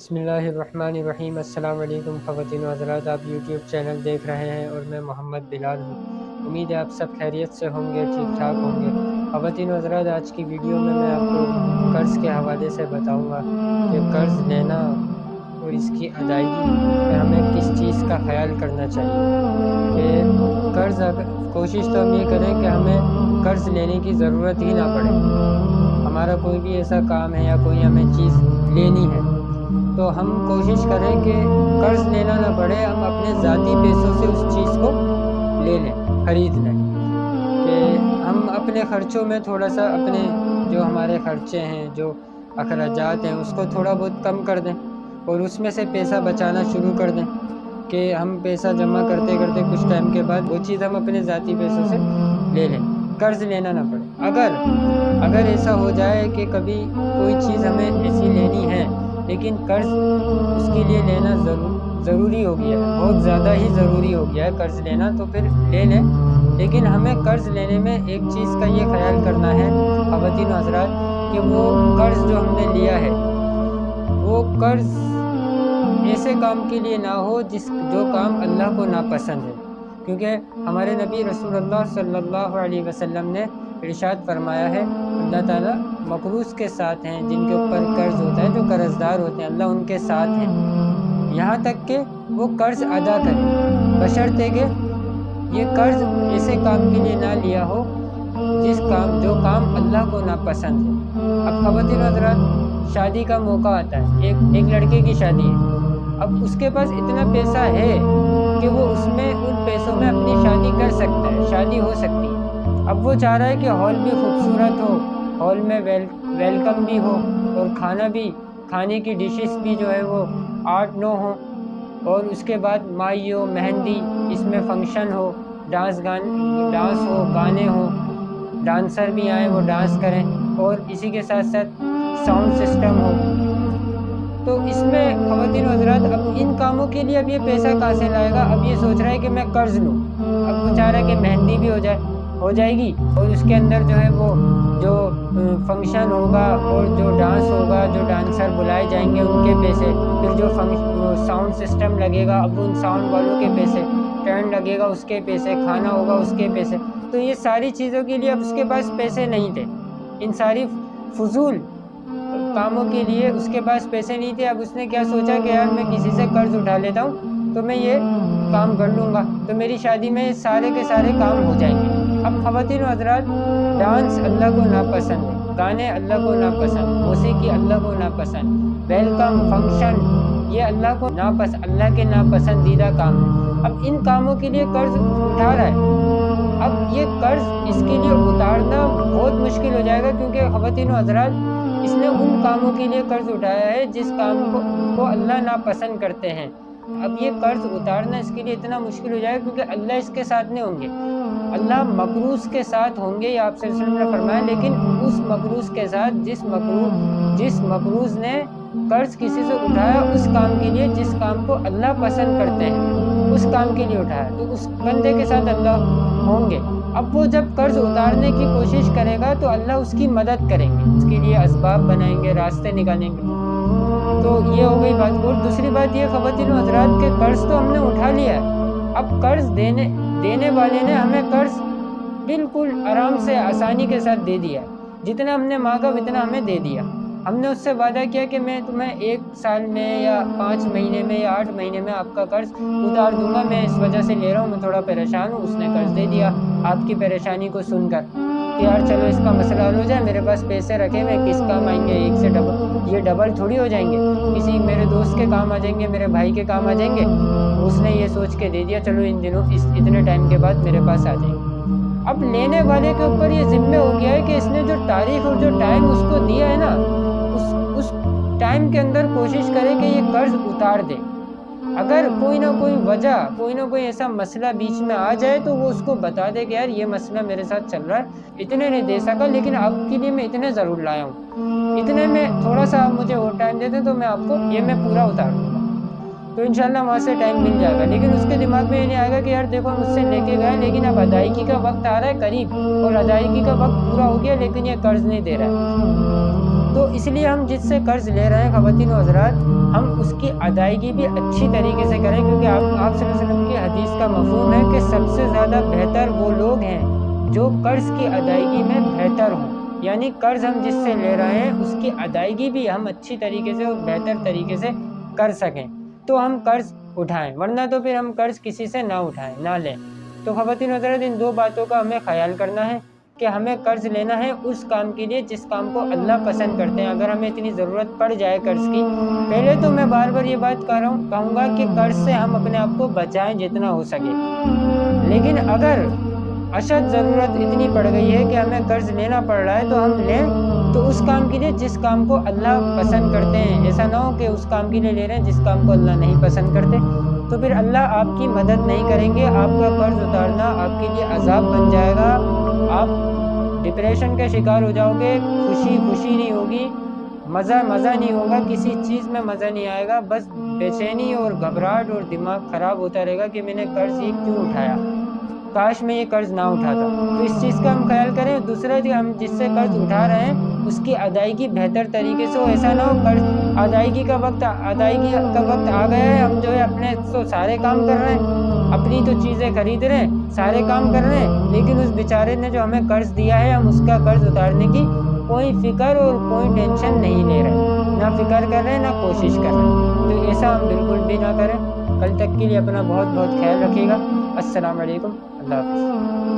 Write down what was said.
بسم اللہ الرحمن الرحیم۔ السلام علیکم خواتین و حضرات، آپ یوٹیوب چینل دیکھ رہے ہیں اور میں محمد بلال ہوں۔ امید ہے آپ سب خیریت سے ہوں گے، ٹھیک ٹھاک ہوں گے۔ خواتین و حضرات، آج کی ویڈیو میں آپ کو قرض کے حوالے سے بتاؤں گا کہ قرض لینا اور اس کی ادائیگی میں ہمیں کس چیز کا خیال کرنا چاہیے کہ کوشش تو ہم یہ کریں کہ ہمیں قرض لینے کی ضرورت ہی نہ پڑے۔ ہمارا کوئی بھی ایسا کام ہے یا کوئی ہمیں چیز لینی ہے تو ہم کوشش کریں کہ قرض لینا نہ پڑے، ہم اپنے ذاتی پیسوں سے اس چیز کو لے لیں، خرید لیں، کہ ہم اپنے خرچوں میں تھوڑا سا اپنے جو ہمارے خرچے ہیں، جو اخراجات ہیں، اس کو تھوڑا بہت کم کر دیں اور اس میں سے پیسہ بچانا شروع کر دیں کہ ہم پیسہ جمع کرتے کرتے کچھ ٹائم کے بعد وہ چیز ہم اپنے ذاتی پیسوں سے لے لیں، قرض لینا نہ پڑے۔ اگر ایسا ہو جائے کہ کبھی کوئی چیز ہمیں ایسی لینی ہے لیکن قرض اس کے لیے لینا ضروری ہو گیا ہے، بہت زیادہ ہی ضروری ہو گیا ہے قرض لینا، تو پھر لے لیں۔ لیکن ہمیں قرض لینے میں ایک چیز کا یہ خیال کرنا ہے خواتین و حضرات کہ وہ قرض جو ہم نے لیا ہے وہ قرض ایسے کام کے لیے نہ ہو جو کام اللہ کو ناپسند ہے، کیونکہ ہمارے نبی رسول اللہ صلی اللہ علیہ وسلم نے ارشاد فرمایا ہے، اللہ تعالیٰ مقروض کے ساتھ ہیں، جن کے اوپر قرض ہوتا ہے، جو قرض دار ہوتے ہیں، اللہ ان کے ساتھ ہیں یہاں تک کہ وہ قرض ادا کریں، بشرطے کہ یہ قرض ایسے کام کے لیے نہ لیا ہو جو کام اللہ کو ناپسند ہے۔ اب خواتین حضرات، شادی کا موقع آتا ہے، ایک لڑکے کی شادی ہے، اب اس کے پاس اتنا پیسہ ہے کہ وہ ان پیسوں میں اپنی شادی کر سکتا ہے، شادی ہو سکتی ہے۔ اب وہ چاہ رہا ہے کہ ہال بھی خوبصورت ہو، ہال میں ویلکم بھی ہو اور کھانے کی ڈشز بھی جو ہے وہ 8-9 ہوں، اور اس کے بعد مائی ہو، مہندی، اس میں فنکشن ہو، ڈانس ہو، گانے ہوں، ڈانسر بھی آئیں، وہ ڈانس کریں، اور اسی کے ساتھ ساتھ ساؤنڈ سسٹم ہو۔ تو اس میں خواتین حضرات اب ان کاموں کے لیے اب یہ پیسہ کہاں سے لائے گا؟ اب یہ سوچ رہا ہے کہ میں قرض لوں، اب وہ چاہ رہا ہے کہ مہندی بھی ہو جائے گی، اور اس کے اندر جو ہے وہ جو فنکشن ہوگا اور جو ڈانس ہوگا، جو ڈانسر بلائے جائیں گے ان کے پیسے، پھر جو ساؤنڈ سسٹم لگے گا اب ان ساؤنڈ والوں کے پیسے، ٹرن لگے گا اس کے پیسے، کھانا ہوگا اس کے پیسے۔ تو یہ ساری چیزوں کے لیے اب اس کے پاس پیسے نہیں تھے، ان ساری فضول کاموں کے لیے اس کے پاس پیسے نہیں تھے۔ اب اس نے کیا سوچا کہ یار میں کسی سے قرض اٹھا لیتا ہوں تو میں یہ کام کر لوں گا تو میری شادی میں سارے کے سارے کام ہو جائیں گے۔ اب خواتین و حضرات، ڈانس اللہ کو ناپسند ہے، گانے اللہ کو ناپسند، موسیقی اللہ کو ناپسند، ویلکم، فنکشن، یہ اللہ کے ناپسندیدہ کام ہے۔ اب ان کاموں کے لیے قرض اٹھا رہا ہے، اب یہ قرض اس کے لیے اتارنا بہت مشکل ہو جائے گا، کیونکہ خواتین و حضرات اس نے ان کاموں کے لیے قرض اٹھایا ہے جس کام کو اللہ ناپسند کرتے ہیں۔ اب یہ قرض اتارنا اس کے لیے اتنا مشکل ہو جائے گا کیونکہ اللہ اس کے ساتھ نہیں ہوں گے، اللہ مقروض کے ساتھ ہوں گے، یہ آپ صلی اللہ علیہ وسلم نے فرمایا، لیکن اس مقروض کے ساتھ جس مقروض نے قرض کسی سے اٹھایا اس کام کے لیے جس کام کو اللہ پسند کرتے ہیں، اس کام کے لیے اٹھایا تو اس بندے کے ساتھ اللہ ہوں گے۔ اب وہ جب قرض اتارنے کی کوشش کرے گا تو اللہ اس کی مدد کریں گے، اس کے لیے اسباب بنائیں گے، راستے نکالیں گے۔ تو یہ ہو گئی بات۔ اور دوسری بات یہ خواتین و حضرات کہ قرض تو ہم نے اٹھا لیا ہے، اب قرض دینے والے نے ہمیں قرض بالکل آرام سے آسانی کے ساتھ دے دیا، جتنا ہم نے مانگا اتنا ہمیں دے دیا۔ ہم نے اس سے وعدہ کیا کہ میں تمہیں 1 سال میں یا 5 مہینے میں یا 8 مہینے میں آپ کا قرض اتار دوں گا، میں اس وجہ سے لے رہا ہوں، میں تھوڑا پریشان ہوں۔ اس نے قرض دے دیا آپ کی پریشانی کو سن کر کہ یار چلو اس کا مسئلہ حل ہو جائے، میرے پاس پیسے رکھے ہوئے کس کام آئیں گے، ایک سے یہ ڈبل تھوڑی ہو جائیں گے، کسی میرے دوست کے کام آ جائیں گے، میرے بھائی کے کام آ جائیں گے۔ اس نے یہ سوچ کے دے دیا چلو ان دنوں اتنے ٹائم کے بعد میرے پاس آ جائیں گے۔ اب لینے والے کے اوپر یہ ذمہ ہو گیا ہے کہ اس نے جو تاریخ اور جو ٹائم اس کو دیا ہے نا، اس ٹائم کے اندر کوشش کرے کہ یہ قرض اتار دے۔ اگر کوئی نہ کوئی وجہ، کوئی نہ کوئی ایسا مسئلہ بیچ میں آ جائے تو وہ اس کو بتا دے کہ یار یہ مسئلہ میرے ساتھ چل رہا ہے، اتنے نہیں دے سکا لیکن آپ کے لیے میں اتنے ضرور لایا ہوں، اتنے میں تھوڑا سا آپ مجھے اور ٹائم دے دیں تو میں آپ کو میں پورا اتار دوں گا، تو انشاءاللہ وہاں سے ٹائم مل جائے گا۔ لیکن اس کے دماغ میں یہ نہیں آئے گا کہ یار دیکھو مجھ سے لے کے گئے لیکن اب ادائیگی کا وقت آ رہا ہے قریب اور ادائیگی کا وقت پورا ہو گیا لیکن یہ قرض نہیں دے رہا ہے۔ تو اس لیے ہم جس سے قرض لے رہے ہیں خواتین و حضرات، ہم اس کی ادائیگی بھی اچھی طریقے سے کریں، کیونکہ آپ صلی اللہ علیہ وسلم کی حدیث کا مفہوم ہے کہ سب سے زیادہ بہتر وہ لوگ ہیں جو قرض کی ادائیگی میں بہتر ہوں، یعنی قرض ہم جس سے لے رہے ہیں اس کی ادائیگی بھی ہم اچھی طریقے سے اور بہتر طریقے سے کر سکیں تو ہم قرض اٹھائیں، ورنہ تو پھر ہم قرض کسی سے نہ اٹھائیں، نہ لیں۔ تو خواتین حضرات، ان دو باتوں کا ہمیں خیال کرنا ہے کہ ہمیں قرض لینا ہے اس کام کے لیے جس کام کو اللہ پسند کرتے ہیں۔ اگر ہمیں اتنی ضرورت پڑ جائے قرض کی، پہلے تو میں بار بار یہ بات کہوں گا کہ قرض سے ہم اپنے آپ کو بچائیں جتنا ہو سکے، لیکن اگر اشد ضرورت اتنی پڑ گئی ہے کہ ہمیں قرض لینا پڑ رہا ہے تو ہم لیں، تو اس کام کے لیے جس کام کو اللہ پسند کرتے ہیں، ایسا نہ ہو کہ اس کام کے لیے لے رہے ہیں جس کام کو اللہ نہیں پسند کرتے، تو پھر اللہ آپ کی مدد نہیں کریں گے، آپ کا قرض اتارنا آپ کے لیے عذاب بن جائے گا، آپ ڈپریشن کا شکار ہو جاؤ گے، خوشی نہیں ہوگی، مزہ نہیں ہوگا، کسی چیز میں مزہ نہیں آئے گا، بس بے چینی اور گھبراہٹ اور دماغ خراب ہوتا رہے گا کہ میں نے قرض ہی کیوں اٹھایا، کاش میں یہ قرض نہ اٹھاتا۔ تو اس چیز کا ہم خیال کریں۔ دوسرا کہ ہم جس سے قرض اٹھا رہے ہیں اس کی ادائیگی بہتر طریقے سے ہو، ایسا نہ ہو قرض ادائیگی کا وقت آ گیا ہے، ہم جو ہے اپنے تو سارے کام کر رہے ہیں، اپنی تو چیزیں خرید رہے ہیں، سارے کام کر رہے ہیں، لیکن اس بیچارے نے جو ہمیں قرض دیا ہے ہم اس کا قرض اتارنے کی کوئی فکر اور کوئی ٹینشن نہیں لے رہے، نہ فکر کر رہے ہیں نہ کوشش کر رہے ہیں۔ تو ایسا ہم بالکل بھی نہ کریں۔ کل تک کے لیے اپنا بہت خیال رکھیے گا۔ السلام علیکم، اللہ حافظ۔